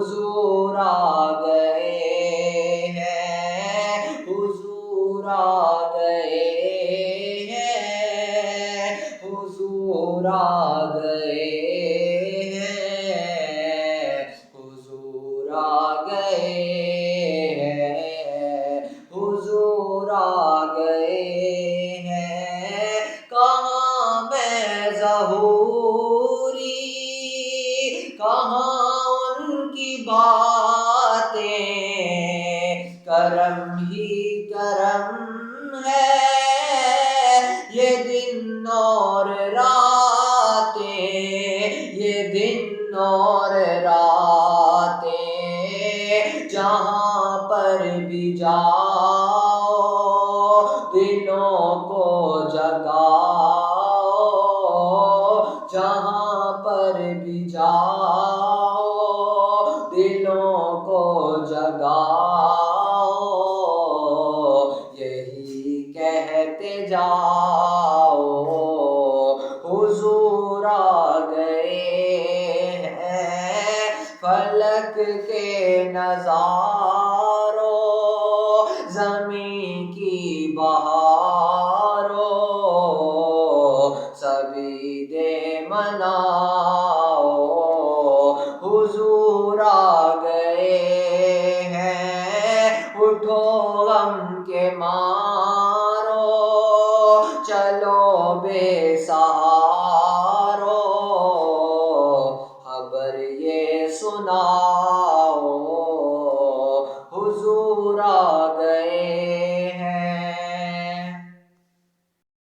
حضور آ گئے ہیں، حضور آ گئے ہیں، حضور آ گئے ہیں، حضور آ گئے ہیں، حضور آ گئے ہیں۔ کہاں میں ظہوری، کہاں ان کی باتیں، کرم ہی کرم ہے یہ دن اور راتیں، یہ دن اور راتیں، جہاں پر بھی جاؤ دلوں کو جگاؤ، جہاں پر بھی جاؤ دلوں کو جگاؤ، یہی کہتے جاؤ حضور آ گئے ہیں۔ فلک کے نظاروں، زمین کی بہاروں، سبھی دے مناؤ حضور آ گئے ہیں۔ اٹھو غم کے مارو، چلو بے سہارو، خبر یہ سناؤ حضور آ